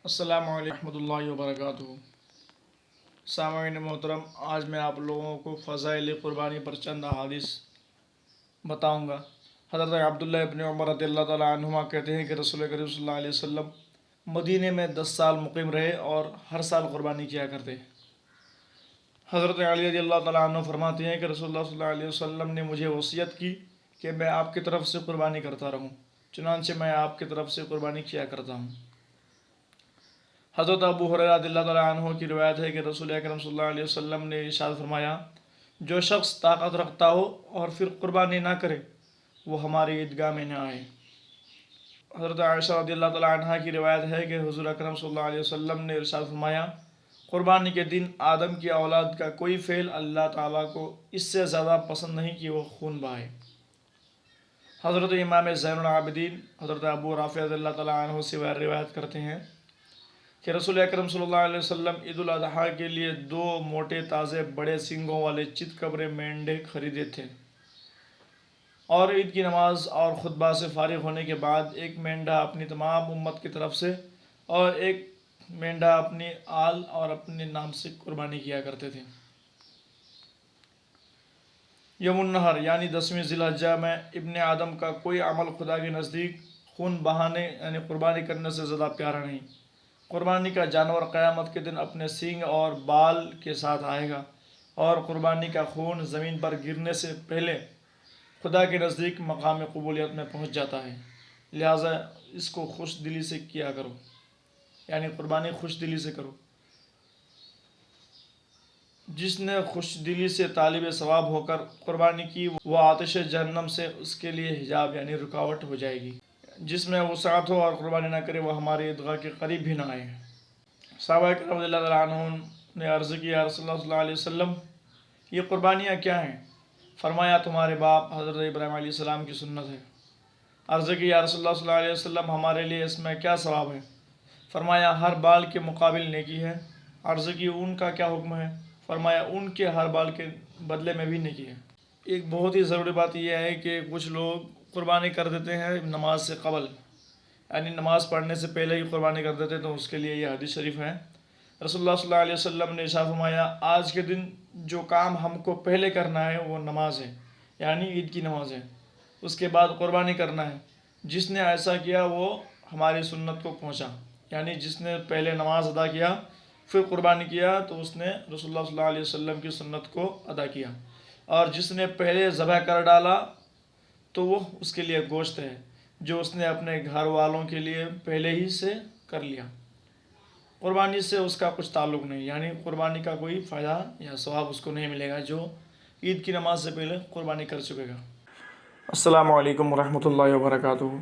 السلام علیکم ورحمۃ اللہ وبرکاتہ۔ سامعین محترم، آج میں آپ لوگوں کو فضائل قربانی پر چند احادیث بتاؤں گا۔ حضرت عبداللہ ابن عمر رضی اللہ تعالیٰ عنہما کہتے ہیں کہ رسول کریم صلی اللہ علیہ وسلم مدینے میں 10 سال مقیم رہے اور ہر سال قربانی کیا کرتے۔ حضرت علی رضی اللہ تعالیٰ عنہ فرماتے ہیں کہ رسول اللہ صلی اللہ علیہ وسلم نے مجھے وصیت کی کہ میں آپ کی طرف سے قربانی کرتا رہوں، چنانچہ میں آپ کی طرف سے قربانی کیا کرتا ہوں۔ حضرت ابو ہریرہ رضی اللہ تعالیٰ عنہ کی روایت ہے کہ رسول اکرم صلی اللہ علیہ وسلم نے ارشاد فرمایا، جو شخص طاقت رکھتا ہو اور پھر قربانی نہ کرے وہ ہماری عیدگاہ میں نہ آئے۔ حضرت عائشہ رضی اللہ تعالیٰ عنہ کی روایت ہے کہ حضور اکرم صلی اللہ علیہ وسلم نے ارشاد فرمایا، قربانی کے دن آدم کی اولاد کا کوئی فعل اللہ تعالیٰ کو اس سے زیادہ پسند نہیں کہ وہ خون بہائے۔ حضرت امام زین العابدین حضرت ابو رافع رضی اللہ تعالیٰ عنہ سے روایت کرتے ہیں کہ رسول اکرم صلی اللہ علیہ وسلم عید الاضحیٰ کے لیے 2 موٹے تازے بڑے سینگوں والے چت قبر مینڈے خریدے تھے، اور عید کی نماز اور خطبہ سے فارغ ہونے کے بعد ایک مینڈا اپنی تمام امت کی طرف سے اور ایک مینڈا اپنی آل اور اپنے نام سے قربانی کیا کرتے تھے۔ یوم النحر یعنی 10ویں ذی الحجہ میں ابن آدم کا کوئی عمل خدا کے نزدیک خون بہانے یعنی قربانی کرنے سے زیادہ پیارا نہیں۔ قربانی کا جانور قیامت کے دن اپنے سینگ اور بال کے ساتھ آئے گا، اور قربانی کا خون زمین پر گرنے سے پہلے خدا کے نزدیک مقام قبولیت میں پہنچ جاتا ہے، لہٰذا اس کو خوش دلی سے کیا کرو، یعنی قربانی خوش دلی سے کرو۔ جس نے خوش دلی سے طالب ثواب ہو کر قربانی کی وہ آتش جہنم سے اس کے لیے حجاب یعنی رکاوٹ ہو جائے گی۔ جس میں وسعت ہو اور قربانی نہ کرے وہ ہماری عیدگاہ کے قریب بھی نہ آئے۔ صحابہ کرام رضی اللہ تعالیٰ عنہ نے عرض کی، یا رسول اللہ صلی اللہ علیہ وسلم، یہ قربانیاں کیا ہیں؟ فرمایا، تمہارے باپ حضرت ابراہیم علیہ السلام کی سنت ہے۔ عرض کی، یا رسول اللہ صلی اللہ علیہ وسلم، ہمارے لیے اس میں کیا ثواب ہے؟ فرمایا، ہر بال کے مقابل نیکی ہے۔ عرض کی، اون کا کیا حکم ہے؟ فرمایا، اون کے ہر بال کے بدلے میں بھی نیکی ہے۔ ایک بہت ہی ضروری بات یہ ہے کہ کچھ لوگ قربانی کر دیتے ہیں نماز سے قبل، یعنی نماز پڑھنے سے پہلے ہی قربانی کر دیتے ہیں، تو اس کے لیے یہ حدیث شریف ہے۔ رسول اللہ صلی اللہ علیہ وسلم نے ارشاد فرمایا، آج کے دن جو کام ہم کو پہلے کرنا ہے وہ نماز ہے، یعنی عید کی نماز ہے، اس کے بعد قربانی کرنا ہے۔ جس نے ایسا کیا وہ ہماری سنت کو پہنچا، یعنی جس نے پہلے نماز ادا کیا پھر قربانی کیا تو اس نے رسول اللہ صلی اللہ علیہ وسلم کی سنت کو ادا کیا، اور جس نے پہلے ذبح کر ڈالا تو وہ اس کے لیے گوشت ہے جو اس نے اپنے گھر والوں کے لیے پہلے ہی سے کر لیا۔ قربانی سے اس کا کچھ تعلق نہیں، یعنی قربانی کا کوئی فائدہ یا ثواب اس کو نہیں ملے گا جو عید کی نماز سے پہلے قربانی کر چکے گا۔ السلام علیکم ورحمۃ اللہ وبرکاتہ۔